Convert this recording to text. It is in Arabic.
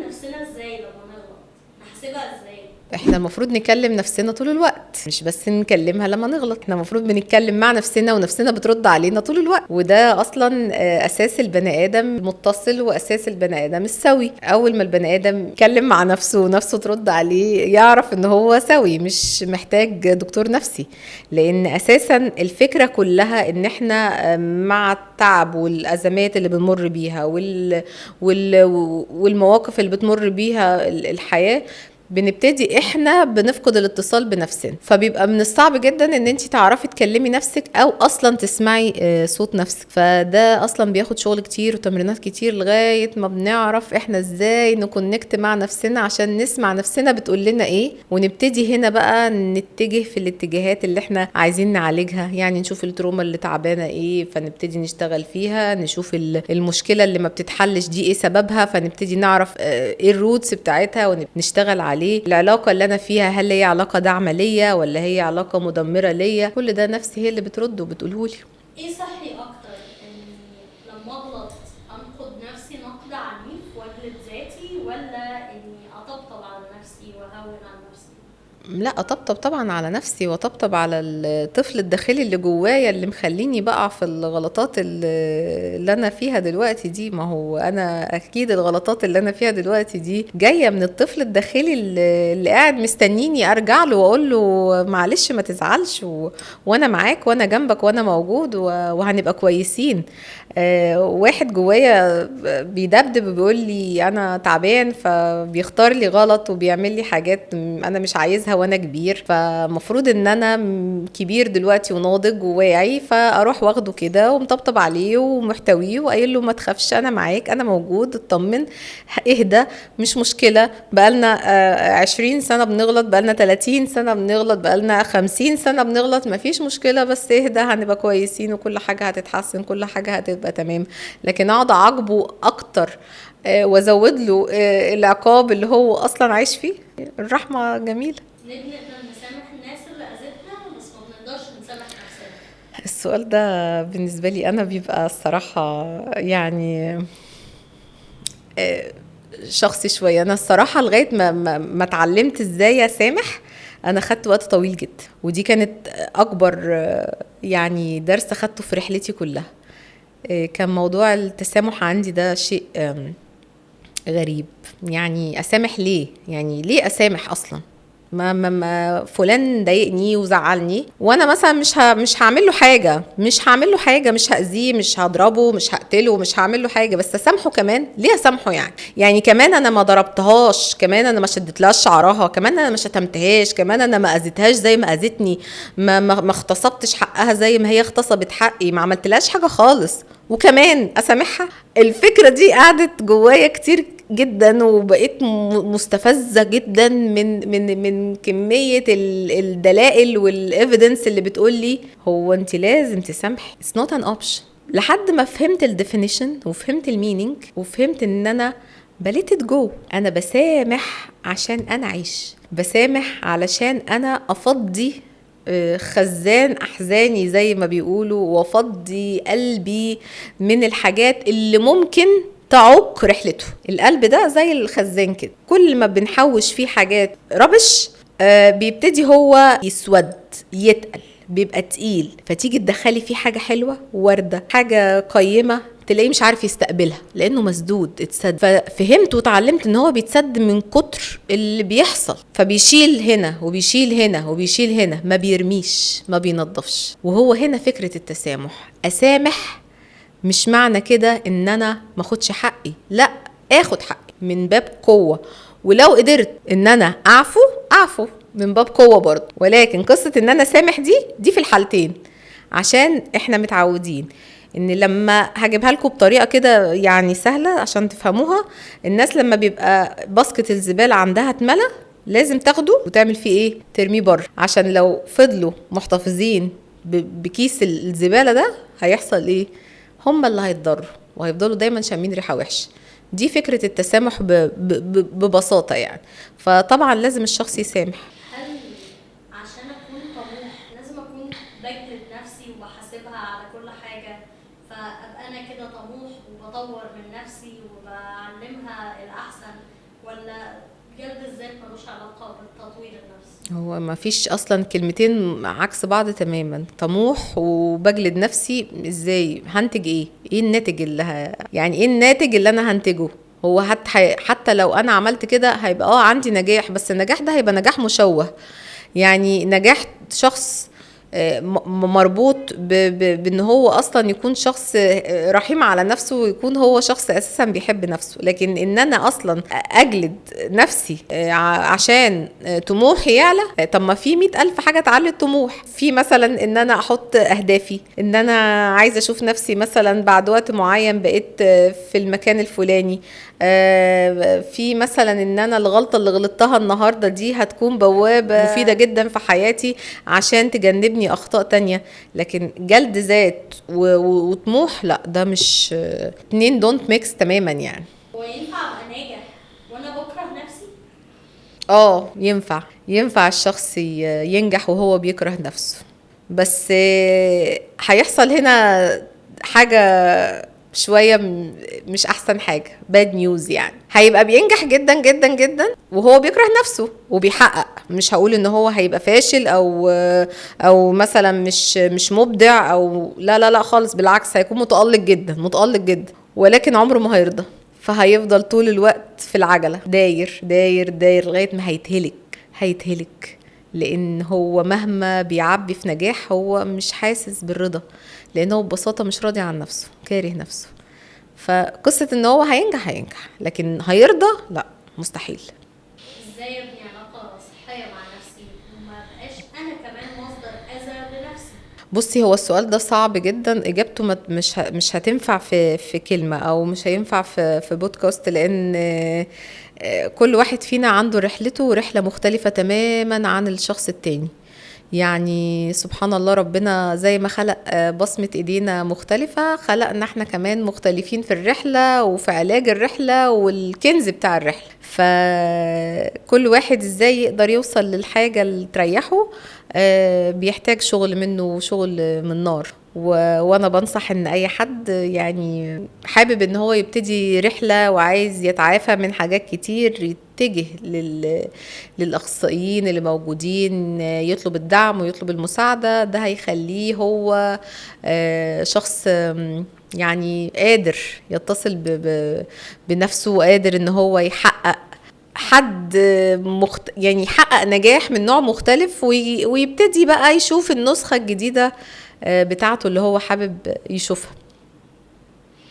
نفسنا ازاي لما نغلط؟ نحسبها ازاي؟ احنا المفروض نكلم نفسنا طول الوقت، مش بس نكلمها لما نغلط. احنا المفروض بنتكلم مع نفسنا ونفسنا بترد علينا طول الوقت، وده اصلا اساس البني ادم المتصل واساس البني ادم السوي. اول ما البني ادم يتكلم مع نفسه ونفسه ترد عليه يعرف ان هو سوي، مش محتاج دكتور نفسي. لان اساسا الفكرة كلها ان احنا مع التعب والازمات اللي بنمر بيها وال... والمواقف اللي بتمر بيها الحياة، بنبتدي احنا بنفقد الاتصال بنفسنا. فبيبقى من الصعب جدا ان انت تعرفي تكلمي نفسك او اصلا تسمعي صوت نفسك. فده اصلا بياخد شغل كتير وتمرينات كتير لغاية ما بنعرف احنا ازاي نكونكت مع نفسنا عشان نسمع نفسنا بتقول لنا ايه، ونبتدي هنا بقى نتجه في الاتجاهات اللي احنا عايزين نعالجها. يعني نشوف التروما اللي تعبانة ايه فنبتدي نشتغل فيها، نشوف المشكلة اللي ما بتتحلش دي ايه سببها فنبتدي نعرف ايه الروتس بتاعتها ونشتغل عليه. العلاقة اللي أنا فيها هل هي علاقة داعمة ليا ولا هي علاقة مدمرة ليا؟ كل ده نفسي هي اللي بترد وبتقولهولي. ايه صحي اكتر، اني لما اغلط انقد نفسي نقد عنيف واجلد ذاتي، ولا اني اطبطب على نفسي واهون على نفسي؟ لا، اطبطب طبعا على نفسي واطبطب على الطفل الداخلي اللي جوايا اللي مخليني بقع في الغلطات اللي انا فيها دلوقتي دي. ما هو انا اكيد الغلطات اللي انا فيها دلوقتي دي جايه من الطفل الداخلي اللي قاعد مستنيني ارجع له واقول له معلش ما تزعلش وانا معاك وانا جنبك وانا موجود وهنبقى كويسين. واحد جوايا بيدبدب وبيقول لي انا تعبان، فبيختار لي غلط وبيعمل لي حاجات انا مش عايزها وانا كبير. فمفروض ان انا كبير دلوقتي وناضج وواعي، فاروح واخده كده ومطبطب عليه ومحتويه وقايل له ما تخافش انا معاك انا موجود اطمن اهدى مش مشكلة. بقالنا 20 سنة بنغلط، بقالنا 30 سنة بنغلط، بقالنا 50 سنة بنغلط، مفيش مشكلة بس اهدى هنبقى كويسين وكل حاجة هتتحسن كل حاجة هتبقى تمام. لكن اقعد اعاقبه اكتر وازود له العقاب اللي هو اصلا عايش فيه. الرحمة جميلة. ليه بنقدر نسامح الناس اللي اذتنا بس ما بنقدرش نسامح نفسنا؟ السؤال ده بالنسبة لي أنا بيبقى الصراحة يعني شخصي شوية. أنا الصراحة لغاية ما اتعلمت إزاي أسامح أنا خدت وقت طويل جدا، ودي كانت أكبر يعني درس خدته في رحلتي كلها. كان موضوع التسامح عندي ده شيء غريب. يعني أسامح ليه؟ يعني ليه أسامح أصلا؟ ما فلان ضايقني وزعلني وانا مثلا مش هعمل له حاجه، مش هاذيه، مش هضربه، مش هقتله، مش هعمل له حاجه، بس اسامحه كمان. ليه اسامحه يعني كمان انا ما ضربتهاش، كمان انا ما شدتلهاش شعرها، كمان انا ما شتمتهاش، كمان انا ما اذيتهاش زي ما اذتني، ما اغتصبتش حقها زي ما هي اغتصبت حقي، ما عملتلهاش حاجه خالص وكمان اسامحها. الفكره دي قعدت جوايا كتير جدا وبقيت مستفزه جدا من كميه الدلائل والايفيدنس اللي بتقول لي هو انت لازم تسامحي. اتس نوت ان اوبشن. لحد ما فهمت الديفينيشن وفهمت المينينج وفهمت ان انا بليت جو. انا بسامح عشان انا اعيش، بسامح علشان انا افضي خزان احزاني زي ما بيقولوا، وافضي قلبي من الحاجات اللي ممكن تعوق رحلته. القلب ده زي الخزان كده، كل ما بنحوش فيه حاجات ربش بيبتدي هو يسود يتقل، بيبقى تقيل. فتيجي تدخلي فيه حاجة حلوة وردة حاجة قيمة تلاقيه مش عارف يستقبلها لانه مسدود اتسد. ففهمت وتعلمت ان هو بيتسد من كتر اللي بيحصل، فبيشيل هنا وبيشيل هنا وبيشيل هنا، ما بيرميش ما بينظفش. وهو هنا فكرة التسامح. اسامح مش معنى كده ان انا ما اخدش حقي، لا، اخد حقي من باب قوة. ولو قدرت ان انا اعفو من باب قوة برضه. ولكن قصة ان انا سامح دي في الحالتين، عشان احنا متعودين ان لما هجيبها لكم بطريقة كده يعني سهلة عشان تفهموها. الناس لما بيبقى باسكت الزبالة عندها اتملى لازم تاخده وتعمل فيه ايه؟ ترميه بره، عشان لو فضلوا محتفظين بكيس الزبالة ده هيحصل ايه؟ هم اللي هيتضروا وهيفضلوا دايما شامين ريحة وحش. دي فكرة التسامح ببساطة يعني. فطبعا لازم الشخص يسامح. هل عشان اكون طموح لازم اكون بجلد نفسي وبحاسبها على كل حاجة فابقى انا كده طموح وبطور من نفسي وبعلمها الاحسن، ولا جلد الذات ملوش علاقة بالتطوير النفسي؟ هو ما فيش اصلا كلمتين عكس بعض تماما. طموح وبجلد نفسي ازاي؟ هنتج ايه؟ ايه الناتج يعني ايه الناتج اللي انا هنتجه؟ هو حتى لو انا عملت كده هيبقى عندي نجاح، بس النجاح ده هيبقى نجاح مشوه. يعني نجاح شخص مربوط بان هو اصلا يكون شخص رحيم على نفسه، ويكون هو شخص اساسا بيحب نفسه. لكن ان انا اصلا اجلد نفسي عشان طموحي يعلى، طب ما في 100,000 حاجة تعلي الطموح. في مثلا ان انا احط اهدافي، ان انا عايزة اشوف نفسي مثلا بعد وقت معين بقيت في المكان الفلاني. في مثلا ان انا الغلطة اللي غلطتها النهاردة دي هتكون بوابة مفيدة جدا في حياتي عشان تجنبني اخطاء تانية. لكن جلد ذات وطموح لا، ده مش اتنين دونت ميكس تماما يعني. هو ينفع ابقى ناجح وانا بكره نفسي؟ ينفع الشخص ينجح وهو بيكره نفسه، بس هيحصل هنا حاجة شوية مش احسن حاجة، باد نيوز. يعني هيبقى بينجح جدا جدا جدا وهو بيكره نفسه وبيحقق. مش هقول ان هو هيبقى فاشل او مثلا مش مبدع او لا لا لا خالص، بالعكس هيكون متألق جدا متألق جدا، ولكن عمره ما هيرضى. فهيفضل طول الوقت في العجلة داير داير داير لغاية ما هيتهلك. لان هو مهما بيعبي في نجاح هو مش حاسس بالرضا، لانه ببساطة مش راضي عن نفسه، كاره نفسه. فقصة ان هو هينجح، لكن هيرضى لا، مستحيل. ازاي ابني علاقة صحية مع نفسي وما بقاش انا كمان مصدر اذى لنفسي؟ بصي، هو السؤال ده صعب جدا، اجابته مش هتنفع في كلمة، او مش هينفع في بودكاست، لان كل واحد فينا عنده رحلته، ورحلة مختلفة تماما عن الشخص التاني. يعني سبحان الله، ربنا زي ما خلق بصمة ايدينا مختلفة، خلقنا احنا كمان مختلفين في الرحلة وفي علاج الرحلة والكنز بتاع الرحلة. فكل واحد ازاي يقدر يوصل للحاجة اللي تريحه بيحتاج شغل منه وشغل من نار. وانا بنصح ان اي حد يعني حابب ان هو يبتدي رحلة وعايز يتعافى من حاجات كتير، يتجه للاخصائيين اللي موجودين، يطلب الدعم ويطلب المساعدة. ده هيخليه هو شخص يعني قادر يتصل بنفسه، وقادر ان هو يحقق يعني يحقق نجاح من نوع مختلف، ويبتدي بقى يشوف النسخة الجديدة بتاعته اللي هو حابب يشوفها.